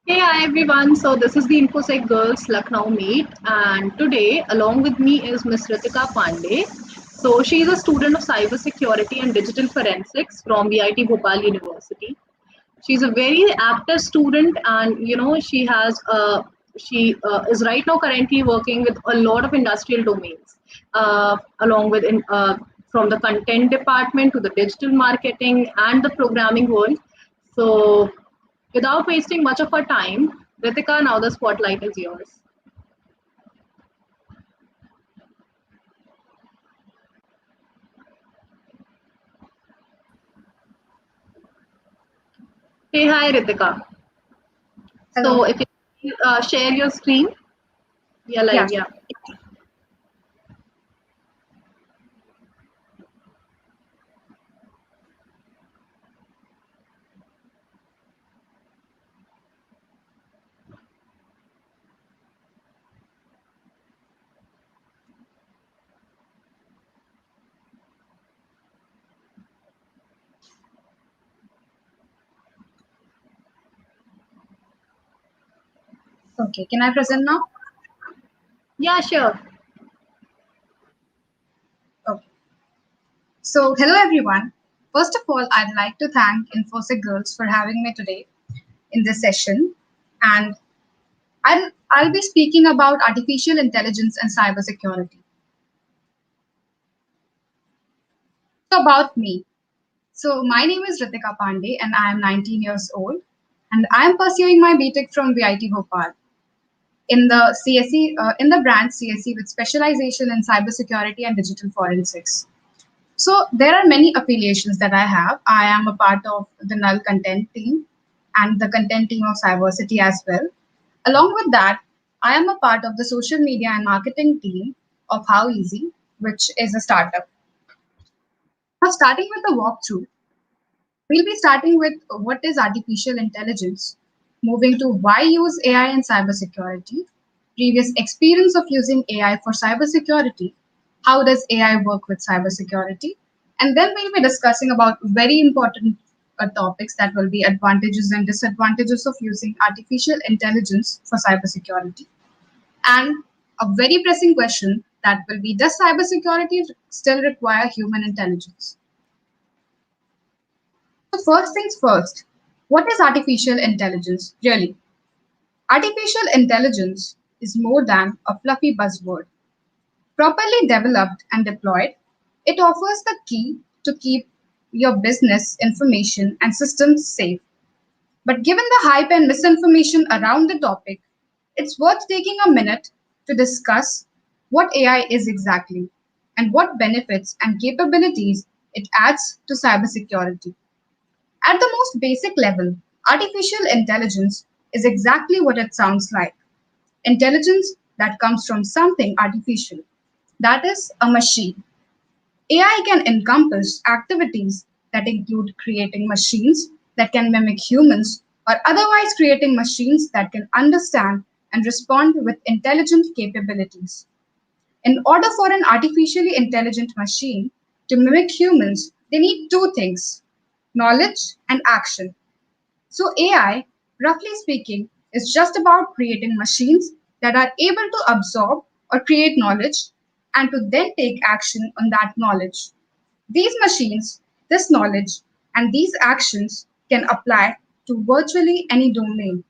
Hey, hi everyone. So this is the InfosecGirls Lucknow meet, and today along with me is Miss Ritika Pandey. So she is a student of cybersecurity and digital forensics from VIT Bhopal University. She's a very active student, and she is right now currently working with a lot of industrial domains, along with from the content department to the digital marketing and the programming world. So without wasting much of our time, Ritika, now the spotlight is yours. Hey, hi, Ritika. So, Hello. if you share your screen, yeah, live, Yes. yeah. Okay. Can I present now? Yeah, sure. Okay. So, hello everyone. First of all, I'd like to thank Infosec Girls for having me today in this session. And I'll be speaking about artificial intelligence and cybersecurity. So, about me. So, my name is Ritika Pandey and I am 19 years old. And I am pursuing my BTech from VIT Bhopal in the in the branch CSE with specialization in cybersecurity and digital forensics. So there are many affiliations that I have. I am a part of the null content team and the content team of Cyversity as well. Along with that, I am a part of the social media and marketing team of How Easy, which is a startup. Now, starting with the walkthrough, we'll be starting with what is artificial intelligence, moving to why use AI in cybersecurity, previous experience of using AI for cybersecurity, how does AI work with cybersecurity, and then we'll be discussing about very important topics that will be advantages and disadvantages of using artificial intelligence for cybersecurity. And a very pressing question that will be, does cybersecurity still require human intelligence? So first things first, what is artificial intelligence really? Artificial intelligence is more than a fluffy buzzword. Properly developed and deployed, it offers the key to keep your business information and systems safe. But given the hype and misinformation around the topic, it's worth taking a minute to discuss what AI is exactly and what benefits and capabilities it adds to cybersecurity. At the most basic level, artificial intelligence is exactly what it sounds like: intelligence that comes from something artificial, that is, a machine. AI can encompass activities that include creating machines that can mimic humans or otherwise creating machines that can understand and respond with intelligent capabilities. In order for an artificially intelligent machine to mimic humans, they need two things: knowledge and action. So, AI, roughly speaking, is just about creating machines that are able to absorb or create knowledge and to then take action on that knowledge. These machines, this knowledge, and these actions can apply to virtually any domain,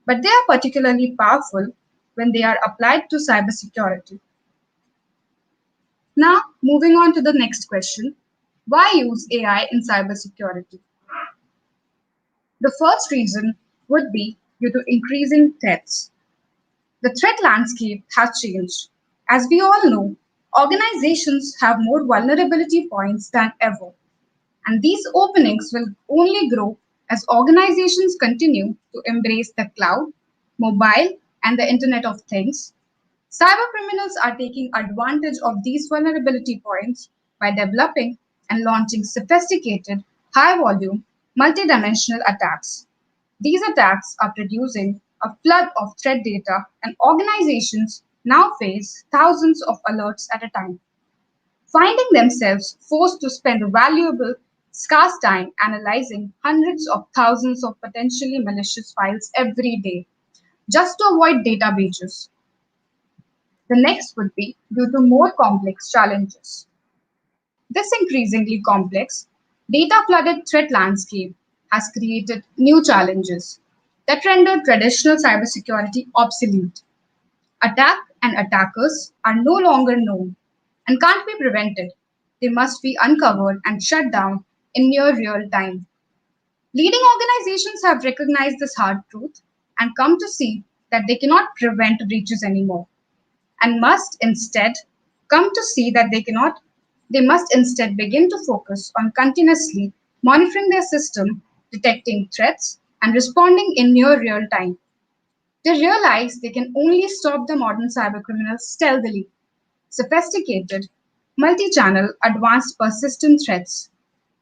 but they are particularly powerful when they are applied to cybersecurity. Now, moving on to the next question: why use AI in cybersecurity? The first reason would be due to increasing threats. The threat landscape has changed. As we all know, organizations have more vulnerability points than ever, and these openings will only grow as organizations continue to embrace the cloud, mobile, and the Internet of Things. Cyber criminals are taking advantage of these vulnerability points by developing and launching sophisticated, high volume, multidimensional attacks. These attacks are producing a flood of threat data, and organizations now face thousands of alerts at a time, finding themselves forced to spend valuable scarce time analyzing hundreds of thousands of potentially malicious files every day just to avoid data breaches. The next would be due to more complex challenges. This increasingly complex, data flooded threat landscape has created new challenges that render traditional cybersecurity obsolete. Attack and attackers are no longer known and can't be prevented. They must be uncovered and shut down in near real time. Leading organizations have recognized this hard truth and come to see that they cannot prevent breaches anymore and must instead come to see that they must instead begin to focus on continuously monitoring their system, detecting threats, and responding in near real time. They realize they can only stop the modern cybercriminals stealthily, sophisticated, multi-channel, advanced persistent threats.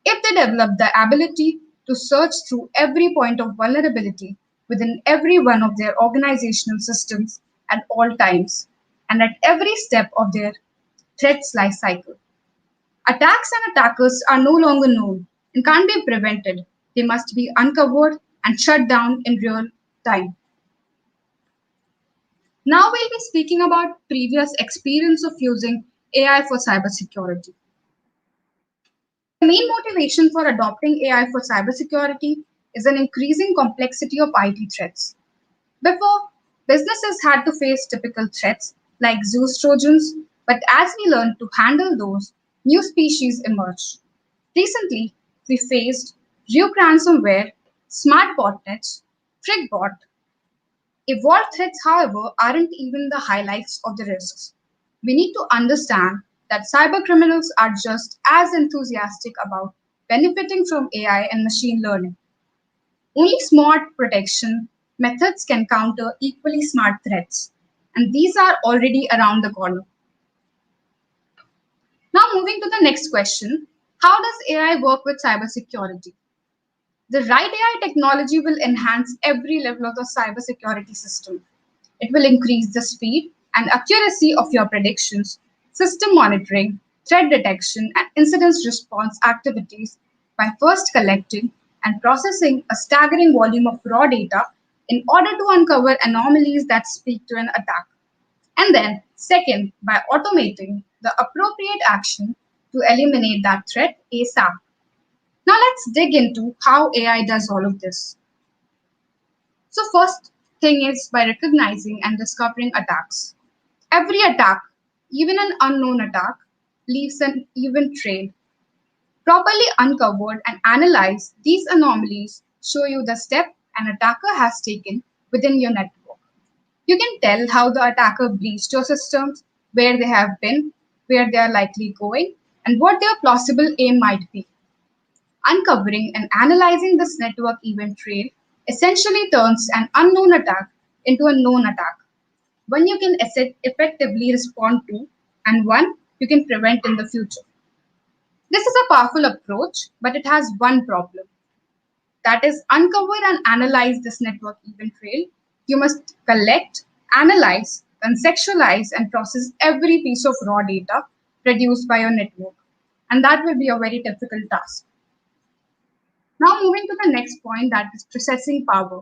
If they develop the ability to search through every point of vulnerability within every one of their organizational systems at all times and at every step of their threats life cycle. Attacks and attackers are no longer known and can't be prevented. They must be uncovered and shut down in real time. Now we'll be speaking about previous experience of using AI for cybersecurity. The main motivation for adopting AI for cybersecurity is an increasing complexity of IT threats. Before, businesses had to face typical threats like Zeus Trojans, but as we learned to handle those, new species emerged. Recently, we faced Ryuk ransomware, smart botnets, TrickBot. Evolved threats, however, aren't even the highlights of the risks. We need to understand that cybercriminals are just as enthusiastic about benefiting from AI and machine learning. Only smart protection methods can counter equally smart threats, and these are already around the corner. Now, moving to the next question, how does AI work with cybersecurity? The right AI technology will enhance every level of the cybersecurity system. It will increase the speed and accuracy of your predictions, system monitoring, threat detection, and incident response activities by first collecting and processing a staggering volume of raw data in order to uncover anomalies that speak to an attack. And then, second, by automating the appropriate action to eliminate that threat ASAP. Now, let's dig into how AI does all of this. So first thing is by recognizing and discovering attacks. Every attack, even an unknown attack, leaves an event trail. Properly uncovered and analyzed, these anomalies show you the step an attacker has taken within your network. You can tell how the attacker breached your systems, where they have been, where they are likely going, and what their plausible aim might be. Uncovering and analyzing this network event trail essentially turns an unknown attack into a known attack, one you can effectively respond to and one you can prevent in the future. This is a powerful approach, but it has one problem. That is, uncover and analyze this network event trail. You must collect, analyze, contextualize, and process every piece of raw data produced by your network. And that will be a very difficult task. Now, moving to the next point, that is processing power.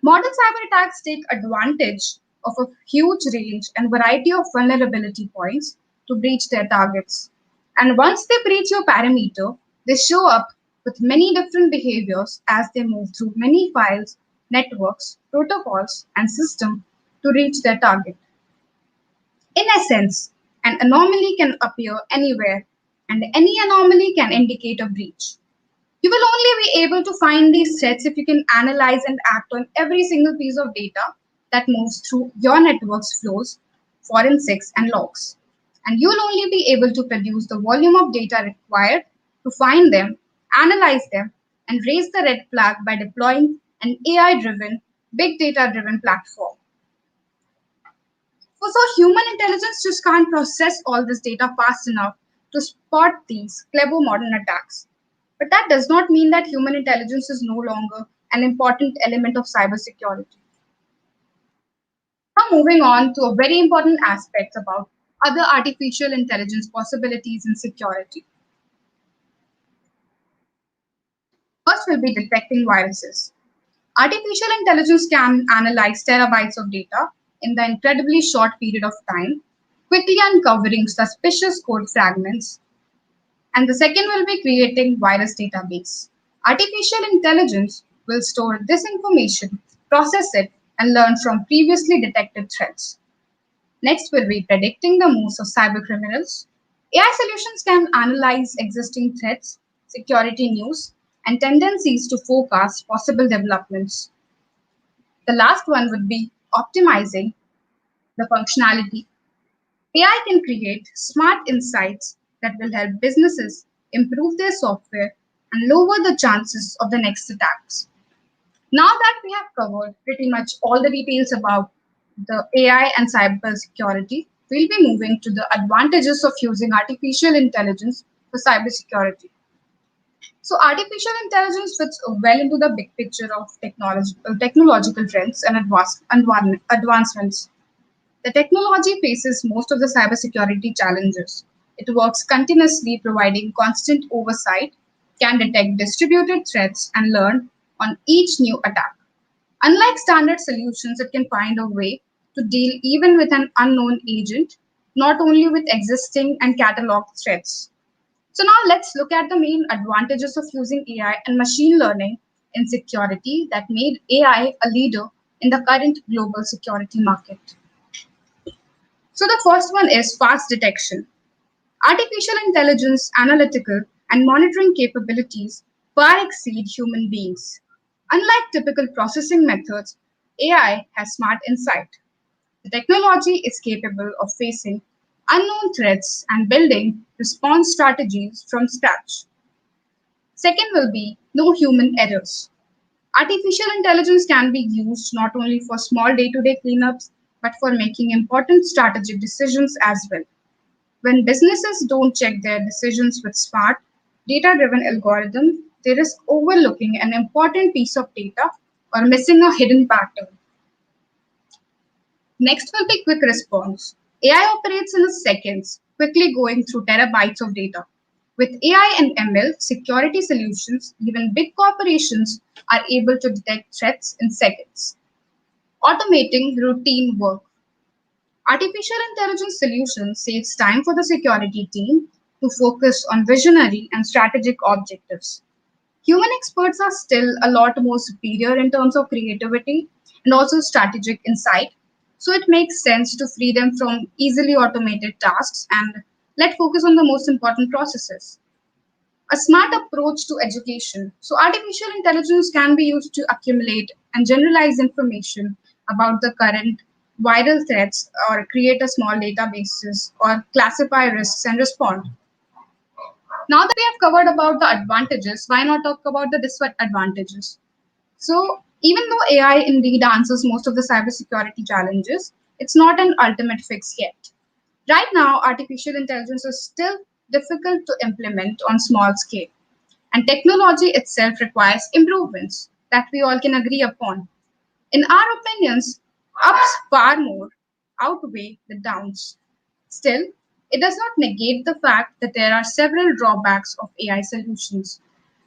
Modern cyber attacks take advantage of a huge range and variety of vulnerability points to breach their targets. And once they breach your perimeter, they show up with many different behaviors as they move through many files, networks, protocols, and systems to reach their target. In essence, an anomaly can appear anywhere, and any anomaly can indicate a breach. You will only be able to find these threats if you can analyze and act on every single piece of data that moves through your network's flows, forensics, and logs. And you will only be able to produce the volume of data required to find them, analyze them, and raise the red flag by deploying an AI driven, big data driven platform. So human intelligence just can't process all this data fast enough to spot these clever modern attacks. But that does not mean that human intelligence is no longer an important element of cybersecurity. Now, moving on to a very important aspect about other artificial intelligence possibilities in security. First will be detecting viruses. Artificial intelligence can analyze terabytes of data in the incredibly short period of time, quickly uncovering suspicious code fragments. And the second will be creating virus database. Artificial intelligence will store this information, process it, and learn from previously detected threats. Next will be predicting the moves of cybercriminals. AI solutions can analyze existing threats, security news, and tendencies to forecast possible developments. The last one would be optimizing the functionality. AI can create smart insights that will help businesses improve their software and lower the chances of the next attacks. Now that we have covered pretty much all the details about the AI and cybersecurity, we'll be moving to the advantages of using artificial intelligence for cybersecurity. So, artificial intelligence fits well into the big picture of technological trends and advancements. The technology faces most of the cybersecurity challenges. It works continuously, providing constant oversight, can detect distributed threats, and learn on each new attack. Unlike standard solutions, it can find a way to deal even with an unknown agent, not only with existing and cataloged threats. So now let's look at the main advantages of using AI and machine learning in security that made AI a leader in the current global security market. So the first one is fast detection. Artificial intelligence, analytical, and monitoring capabilities far exceed human beings. Unlike typical processing methods, AI has smart insight. The technology is capable of facing unknown threats and building response strategies from scratch. Second will be no human errors. Artificial intelligence can be used not only for small day to day cleanups, but for making important strategic decisions as well. When businesses don't check their decisions with smart, data driven algorithms, they risk overlooking an important piece of data or missing a hidden pattern. Next will be quick response. AI operates in seconds, quickly going through terabytes of data. With AI and ML, security solutions, even big corporations are able to detect threats in seconds, automating routine work. Artificial intelligence solutions saves time for the security team to focus on visionary and strategic objectives. Human experts are still a lot more superior in terms of creativity and also strategic insight, so it makes sense to free them from easily automated tasks and let focus on the most important processes. A smart approach to education. So, artificial intelligence can be used to accumulate and generalize information about the current viral threats or create a small databases or classify risks and respond. Now that we have covered about the advantages, why not talk about the disadvantages? So, even though AI indeed answers most of the cybersecurity challenges, it's not an ultimate fix yet. Right now, artificial intelligence is still difficult to implement on small scale, and technology itself requires improvements that we all can agree upon. In our opinions, ups far more outweigh the downs. Still, it does not negate the fact that there are several drawbacks of AI solutions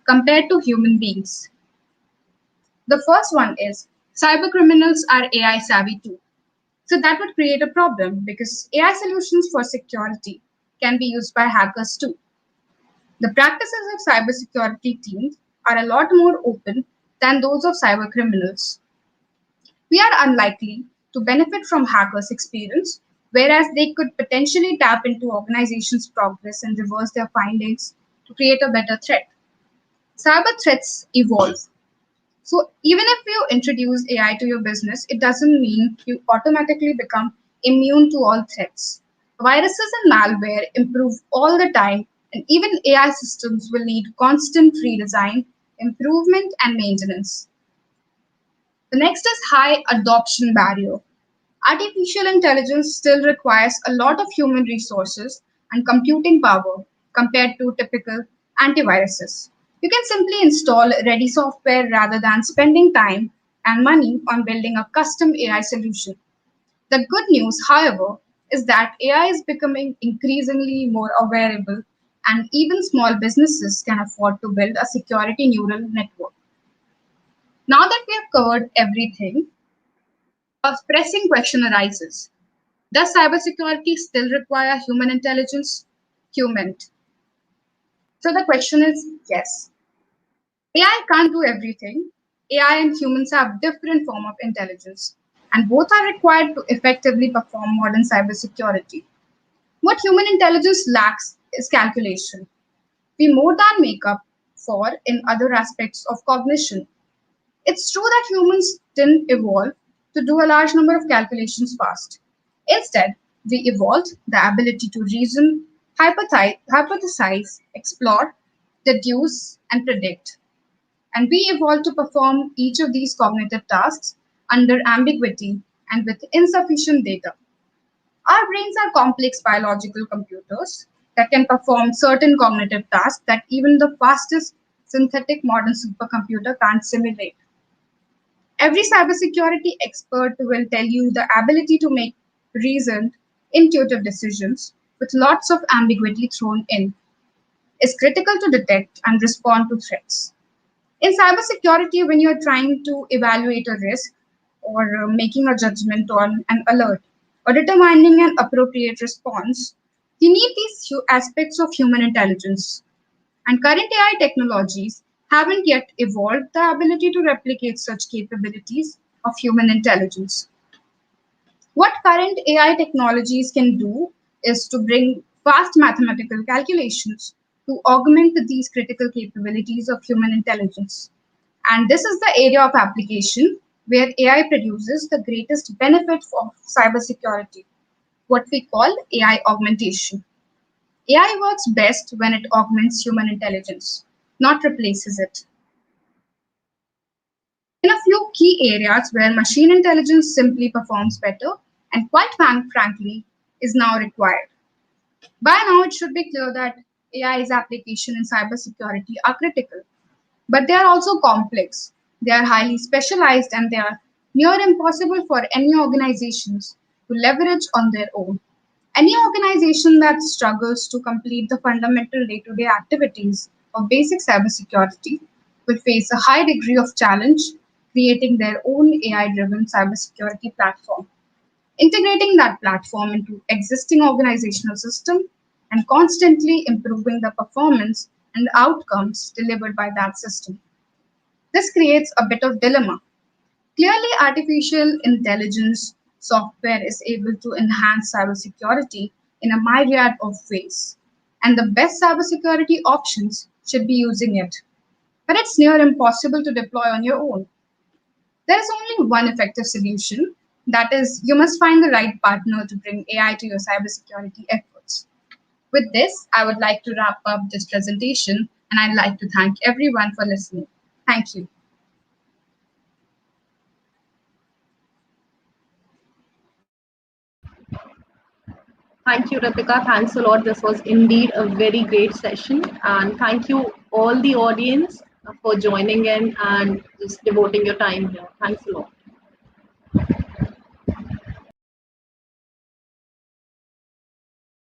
compared to human beings. The first one is cybercriminals are AI savvy too. So that would create a problem because AI solutions for security can be used by hackers too. The practices of cybersecurity teams are a lot more open than those of cybercriminals. We are unlikely to benefit from hackers' experience, whereas they could potentially tap into organizations' progress and reverse their findings to create a better threat. Cyber threats evolve. So even if you introduce AI to your business, it doesn't mean you automatically become immune to all threats. Viruses and malware improve all the time, and even AI systems will need constant redesign, improvement, and maintenance. The next is high adoption barrier. Artificial intelligence still requires a lot of human resources and computing power compared to typical antiviruses. You can simply install ready software rather than spending time and money on building a custom AI solution. The good news, however, is that AI is becoming increasingly more awareable and even small businesses can afford to build a security neural network. Now that we have covered everything, a pressing question arises. Does cybersecurity still require human intelligence? Human. So the question is yes. AI can't do everything. AI and humans have different form of intelligence, and both are required to effectively perform modern cybersecurity. What human intelligence lacks is calculation. We more than make up for in other aspects of cognition. It's true that humans didn't evolve to do a large number of calculations fast. Instead, we evolved the ability to reason, hypothesize, explore, deduce, and predict. And we evolved to perform each of these cognitive tasks under ambiguity and with insufficient data. Our brains are complex biological computers that can perform certain cognitive tasks that even the fastest synthetic modern supercomputer can't simulate. Every cybersecurity expert will tell you the ability to make reasoned, intuitive decisions with lots of ambiguity thrown in is critical to detect and respond to threats. In cybersecurity, when you're trying to evaluate a risk or making a judgment on an alert or determining an appropriate response, you need these aspects of human intelligence. And current AI technologies haven't yet evolved the ability to replicate such capabilities of human intelligence. What current AI technologies can do is to bring fast mathematical calculations to augment these critical capabilities of human intelligence. And this is the area of application where AI produces the greatest benefit for cybersecurity, what we call AI augmentation. AI works best when it augments human intelligence, not replaces it. In a few key areas where machine intelligence simply performs better and quite frankly is now required. By now, it should be clear that AI's application in cybersecurity are critical, but they are also complex. They are highly specialized and they are near impossible for any organizations to leverage on their own. Any organization that struggles to complete the fundamental day to day activities of basic cybersecurity will face a high degree of challenge creating their own AI driven cybersecurity platform, integrating that platform into existing organizational system and constantly improving the performance and outcomes delivered by that system. This creates a bit of dilemma. Clearly, artificial intelligence software is able to enhance cybersecurity in a myriad of ways, and the best cybersecurity options should be using it. But it's near impossible to deploy on your own. There is only one effective solution that is, you must find the right partner to bring AI to your cybersecurity efforts. With this, I would like to wrap up this presentation and I'd like to thank everyone for listening. Thank you. Thank you, Ritika. Thanks a lot. This was indeed a very great session. And thank you, all the audience, for joining in and just devoting your time here. Thanks a lot.